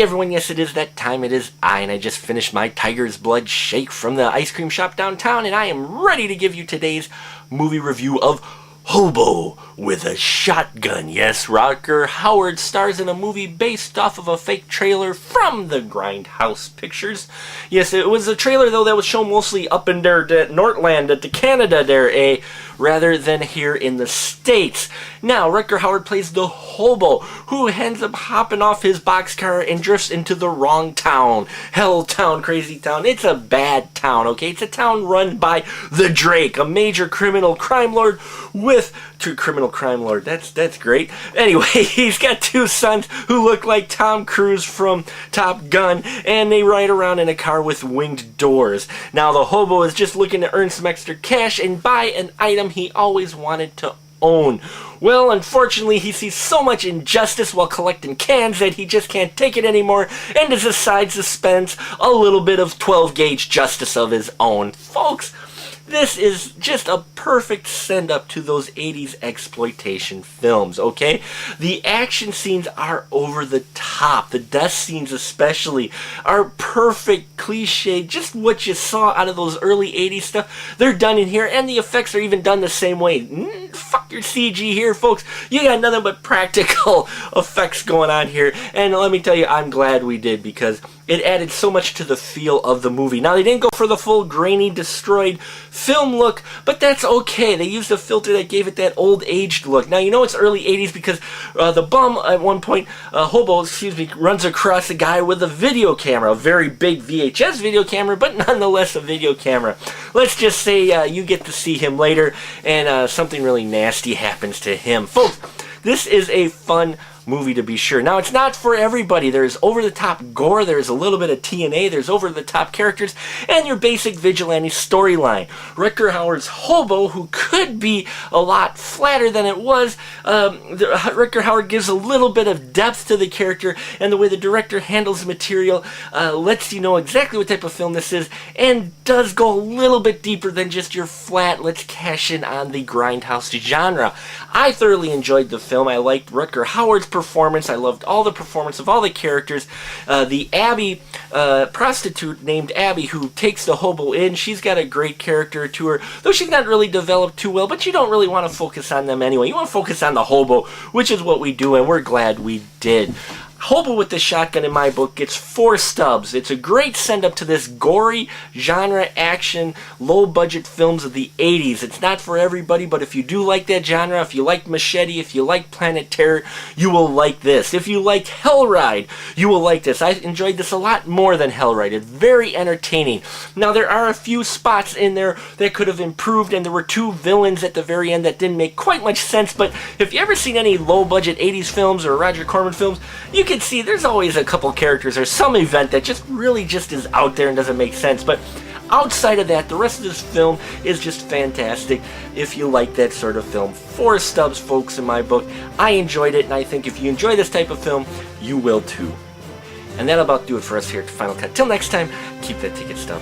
Hey everyone, yes it is that time, it is I, and I just finished my Tiger's Blood shake from the ice cream shop downtown, and I am ready to give you today's movie review of Hobo with a Shotgun. Yes, Rutger Hauer stars in a movie based off of a fake trailer from the Grindhouse Pictures. Yes, it was a trailer though that was shown mostly up in there at Northland at the Canada there, rather than here in the States. Now, Rutger Hauer plays the Hobo, who ends up hopping off his boxcar and drifts into the wrong town. Hell town, crazy town. It's a bad town, okay? It's a town run by the Drake, a major criminal crime lord with that's great. Anyway, he's got two sons who look like Tom Cruise from Top Gun, and they ride around in a car with winged doors. Now, the Hobo is just looking to earn some extra cash and buy an item he always wanted to own. Well, unfortunately, he sees so much injustice while collecting cans that he just can't take it anymore and decides to spend a little bit of 12-gauge justice of his own. Folks, this is just a perfect send-up to those 80s exploitation films, okay? The action scenes are over the top. The death scenes especially are perfect, cliche, just what you saw out of those early 80s stuff. They're done in here, and the effects are even done the same way. Fuck your CG here, folks. You got nothing but practical effects going on here, and let me tell you, I'm glad we did, because it added so much to the feel of the movie. Now, they didn't go for the full grainy, destroyed film look, but that's okay. They used a filter that gave it that old-aged look. Now, you know it's early 80s because the bum, at one point, Hobo, runs across a guy with a video camera, a very big VHS video camera, but nonetheless a video camera. Let's just say you get to see him later, and something really nasty happens to him. Folks, this is a fun movie to be sure. Now, it's not for everybody. There's over-the-top gore, there's a little bit of TNA, there's over-the-top characters, and your basic vigilante storyline. Rutger Hauer's Hobo, who could be a lot flatter than it was, Rutger Hauer gives a little bit of depth to the character, and the way the director handles the material lets you know exactly what type of film this is, and does go a little bit deeper than just your flat, let's cash in on the grindhouse genre. I thoroughly enjoyed the film. I liked Rutger Hauer's performance. I loved all the performance of all the characters. The Abby prostitute named Abby, who takes the Hobo in, she's got a great character to her, though she's not really developed too well, but you don't really want to focus on them anyway. You want to focus on the Hobo, which is what we do, and we're glad we did. Hobo with the Shotgun, in my book, gets 4 stubs. It's a great send-up to this gory genre action, low-budget films of the 80s. It's not for everybody, but if you do like that genre, if you like Machete, if you like Planet Terror, you will like this. If you like Hellride, you will like this. I enjoyed this a lot more than Hellride. It's very entertaining. Now, there are a few spots in there that could have improved, and there were 2 villains at the very end that didn't make quite much sense, but if you ever seen any low-budget 80s films or Roger Corman films, you can see there's always a couple characters or some event that just is out there and doesn't make sense. But outside of that, the rest of this film is just fantastic if you like that sort of film. 4 stubs, folks, in my book. I enjoyed it, and I think if you enjoy this type of film, you will too. And that'll about do it for us here at the Final Cut. Till next time, keep that ticket stub.